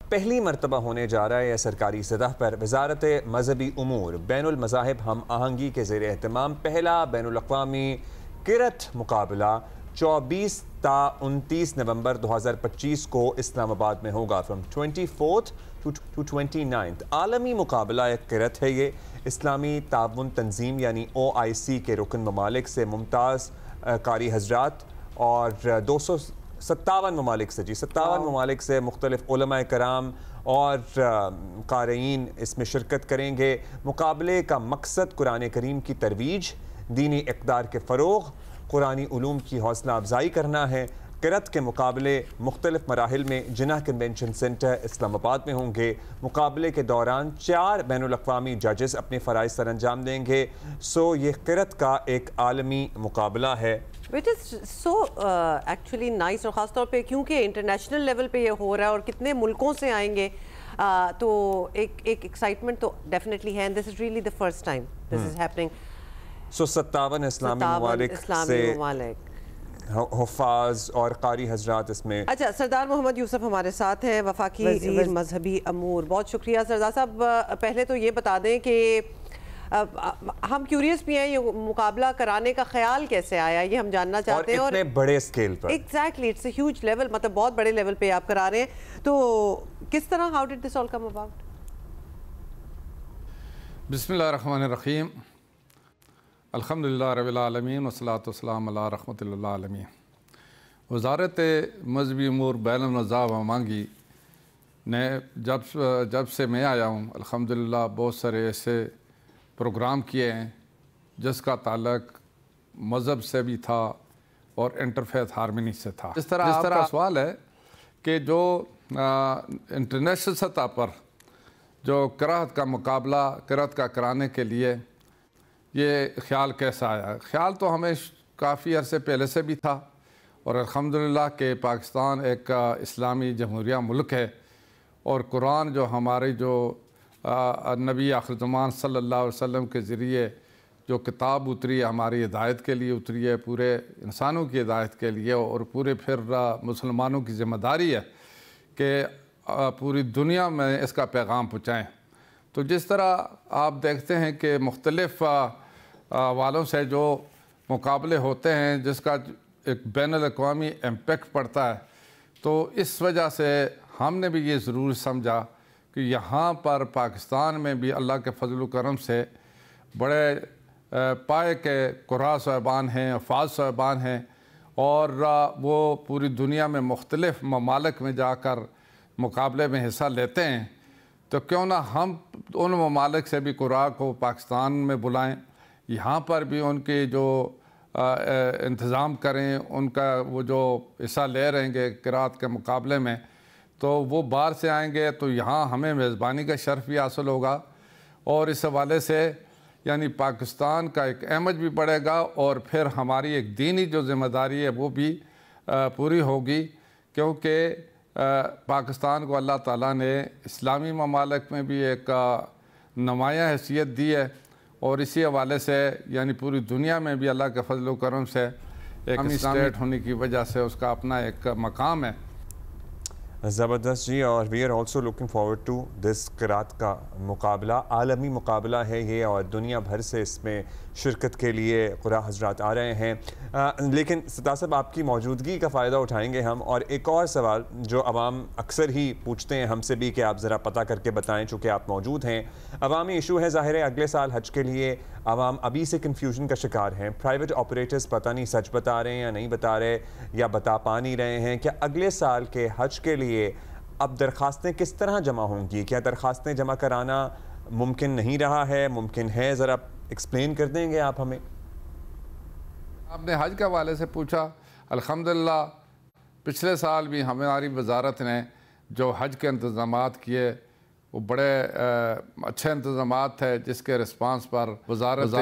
پہلی مرتبہ ہونے جا رہا ہے سرکاری سطح پر وزارت مذہبی امور بین المذاہب ہم آہنگی کے زیر اہتمام پہلا بین الاقوامی کرت مقابلہ 24 تا 29 نومبر 2025 کو اسلام آباد میں ہوگا فرام 24 to 29 عالمی مقابلہ ایک کرت ہے. یہ اسلامی تعاون تنظیم یعنی OIC کے رکن ممالک سے ممتاز قاری حضرات اور 257 ممالک سے 57 ممالک سے مختلف علماء کرام اور قارئین اس میں شرکت کریں گے. مقابلے کا مقصد قرآن کریم کی ترویج، دینی اقدار کے فروغ، قرآنی علوم کی حوصلہ افزائی کرنا ہے. کرت کے مقابلے مختلف مراحل میں جناح کنونشن سینٹر اسلام آباد میں ہوں گے. مقابلے کے دوران 4 بین الاقوامی ججز اپنے فرائض سر انجام دیں گے. یہ کرت کا ایک عالمی مقابلہ ہے. Which is so actually nice اور خاص طور پہ کیونکہ انٹرنیشنل لیول پہ یہ ہو رہا ہے اور کتنے ملکوں سے آئیں گے تو ایک ایکسائٹمنٹ تو ڈیفینیٹلی ہے. and this is really the first time this is happening. 57 اسلامی ممالک سے حفاظ اور قاری حضرات اس میں. اچھا، سردار محمد یوسف ہمارے ساتھ ہیں، وفاقی وزیر مذہبی امور. بہت شکریہ سردار صاحب. پہلے تو یہ بتا دیں کہ ہم کیوریس بھی ہیں، یہ مقابلہ کرانے کا خیال کیسے آیا، یہ ہم جاننا چاہتے ہیں. اور اتنے بڑے اسکیل پر. Exactly, it's a huge level, مطلب بہت بڑے لیول پہ آپ کرا رہے ہیں. تو کس طرح، how did this all come about? بسم اللہ الرحمن الرحیم. الحمدللہ رب العالمین والصلاة والسلام علی رحمت للعالمین. وزارت مذہبی امور بین المذاہب ہمانگی نے جب سے میں آیا ہوں الحمدللہ بہت سارے ایسے پروگرام کیے ہیں جس کا تعلق مذہب سے بھی تھا اور انٹرفیتھ ہارمنی سے تھا. جس طرح سوال ہے کہ جو انٹرنیشنل سطح پر جو قرأت کا مقابلہ قرأت کا کرانے کے لیے یہ خیال کیسا آیا؟ خیال تو ہمیں کافی عرصے پہلے سے بھی تھا اور الحمدللہ کہ پاکستان ایک اسلامی جمہوریہ ملک ہے اور قرآن جو ہماری جو نبی آخر زمان صلی اللہ علیہ وسلم کے ذریعے جو کتاب اتری ہے ہماری ہدایت کے لیے اتری ہے، پورے انسانوں کی ہدایت کے لیے، اور پورے پھر مسلمانوں کی ذمہ داری ہے کہ پوری دنیا میں اس کا پیغام پہنچائیں. تو جس طرح آپ دیکھتے ہیں کہ مختلف والوں سے جو مقابلے ہوتے ہیں جس کا ایک بین الاقوامی امپیکٹ پڑتا ہے، تو اس وجہ سے ہم نے بھی یہ ضرور سمجھا کہ یہاں پر پاکستان میں بھی اللہ کے فضل و کرم سے بڑے پائے کے قراء صاحبان ہیں، حفاظ صاحبان ہیں، اور وہ پوری دنیا میں مختلف ممالک میں جا کر مقابلے میں حصہ لیتے ہیں. تو کیوں نہ ہم ان ممالک سے بھی قراء کو پاکستان میں بلائیں، یہاں پر بھی ان کے جو انتظام کریں، ان کا وہ جو حصہ لے رہیں گے قراءت کے مقابلے میں، تو وہ باہر سے آئیں گے تو یہاں ہمیں میزبانی کا شرف بھی حاصل ہوگا. اور اس حوالے سے یعنی پاکستان کا ایک احمد بھی بڑھے گا اور پھر ہماری ایک دینی جو ذمہ داری ہے وہ بھی پوری ہوگی، کیونکہ پاکستان کو اللہ تعالیٰ نے اسلامی ممالک میں بھی ایک نمایاں حیثیت دی ہے اور اسی حوالے سے یعنی پوری دنیا میں بھی اللہ کے فضل و کرم سے ایک اسٹیٹ ہونے کی وجہ سے اس کا اپنا ایک مقام ہے. زبردست جی. اور we are also looking forward to this قرأت کا مقابلہ. عالمی مقابلہ ہے یہ اور دنیا بھر سے اس میں شرکت کے لیے قراء حضرات آ رہے ہیں. لیکن سردار صاحب آپ کی موجودگی کا فائدہ اٹھائیں گے ہم، اور ایک اور سوال جو عوام اکثر ہی پوچھتے ہیں ہم سے بھی کہ آپ ذرا پتہ کر کے بتائیں چونکہ آپ موجود ہیں. عوامی ایشو ہے ظاہر ہے اگلے سال حج کے لیے عوام ابھی سے کنفیوژن کا شکار ہیں. پرائیویٹ آپریٹرز پتہ نہیں سچ بتا رہے ہیں یا نہیں بتا رہے یا بتا پا نہیں رہے ہیں. کیا اگلے سال کے حج کے لیے اب درخواستیں کس طرح جمع ہوں گی؟ کیا درخواستیں جمع کرانا ممکن نہیں رہا ہے، ممکن ہے؟ ذرا ایکسپلین کر دیں گے آپ ہمیں. آپ نے حج کے حوالے سے پوچھا. الحمدللہ پچھلے سال بھی ہماری وزارت نے جو حج کے انتظامات کیے وہ بڑے اچھے انتظامات تھے، جس کے رسپانس پر وزارت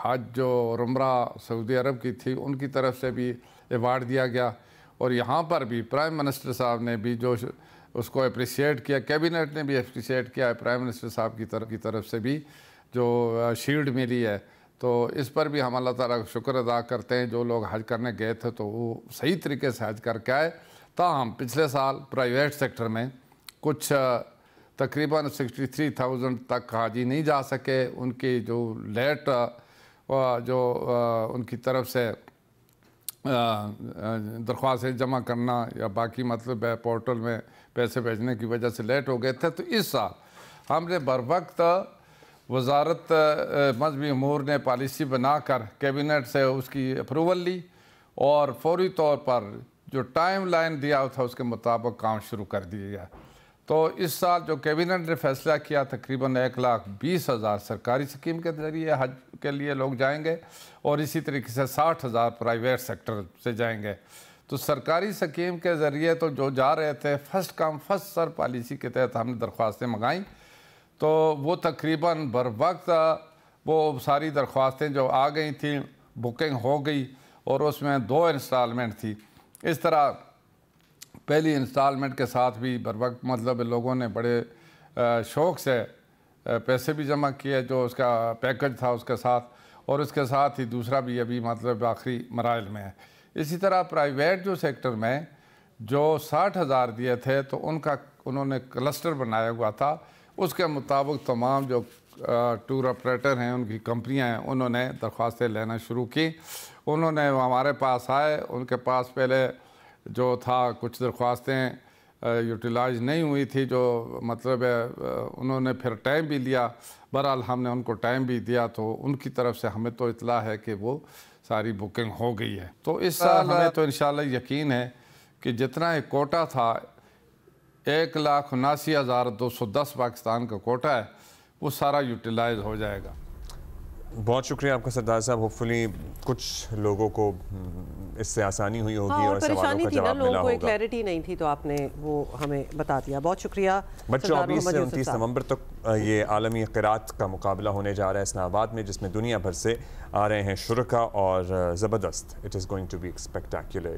حج جو عمرہ سعودی عرب کی تھی ان کی طرف سے بھی ایوارڈ دیا گیا. اور یہاں پر بھی پرائم منسٹر صاحب نے بھی جو اس کو اپریشیٹ کیا، کیبنٹ نے بھی اپریشیٹ کیا ہے، پرائم منسٹر صاحب کی طرف سے بھی جو شیلڈ ملی ہے. تو اس پر بھی ہم اللہ تعالیٰ کا شکر ادا کرتے ہیں. جو لوگ حج کرنے گئے تھے تو وہ صحیح طریقے سے حج کر کے آئے. تاہم پچھلے سال پرائیویٹ سیکٹر میں کچھ تقریباً 63,000 تک حاجی نہیں جا سکے. ان کی جو لیٹ جو ان کی طرف سے درخواستیں جمع کرنا یا باقی مطلب ہے پورٹل میں پیسے بھیجنے کی وجہ سے لیٹ ہو گئے تھے. تو اس سال ہم نے بر وقت وزارت مذہبی امور نے پالیسی بنا کر کیبنٹ سے اس کی اپروول لی اور فوری طور پر جو ٹائم لائن دیا تھا اس کے مطابق کام شروع کر دیا گیا. تو اس سال جو کیبنٹ نے فیصلہ کیا تقریباً 1,20,000 سرکاری سکیم کے ذریعے حج کے لیے لوگ جائیں گے اور اسی طریقے سے 60,000 پرائیویٹ سیکٹر سے جائیں گے. تو سرکاری سکیم کے ذریعے تو جو جا رہے تھے فرسٹ کم فرسٹ سر پالیسی کے تحت ہم نے درخواستیں منگائیں. تو وہ تقریباً بر وقت وہ ساری درخواستیں جو آ گئی تھیں بکنگ ہو گئی اور اس میں 2 انسٹالمنٹ تھی. اس طرح پہلی انسٹالمنٹ کے ساتھ بھی بر وقت مطلب لوگوں نے بڑے شوق سے پیسے بھی جمع کیے جو اس کا پیکج تھا اس کے ساتھ, اور اس کے ساتھ ہی دوسرا بھی ابھی مطلب آخری مراحل میں ہے. اسی طرح پرائیویٹ جو سیکٹر میں جو 60,000 دیے تھے تو انہوں نے کلسٹر بنایا ہوا تھا. اس کے مطابق تمام جو ٹور آپریٹر ہیں ان کی کمپنیاں ہیں انہوں نے درخواستیں لینا شروع کی. انہوں نے ہمارے پاس آئے, ان کے پاس پہلے جو تھا کچھ درخواستیں یوٹیلائز نہیں ہوئی تھی جو مطلب ہے انہوں نے پھر ٹائم بھی لیا. بہرحال ہم نے ان کو ٹائم بھی دیا تو ان کی طرف سے ہمیں تو اطلاع ہے کہ وہ ساری بکنگ ہو گئی ہے. تو اس سال ہمیں تو انشاءاللہ یقین ہے کہ جتنا ایک کوٹا تھا 1,79,210 پاکستان کا کوٹا ہے وہ سارا یوٹیلائز ہو جائے گا. بہت شکریہ آپ کا سردار صاحب. ہوپفلی کچھ لوگوں کو اس سے آسانی ہوئی ہوگی اور سوالوں کا جواب ملا ہوگا. کوئی کلیئرٹی نہیں تھی تو آپ نے وہ ہمیں بتا دیا. بہت شکریہ. 24 سے 29 نومبر تک یہ عالمی قرات کا مقابلہ ہونے جا رہا ہے اسلام آباد میں, جس میں دنیا بھر سے آ رہے ہیں شرکا اور زبردست. It is going to be اسپیکٹیکولر.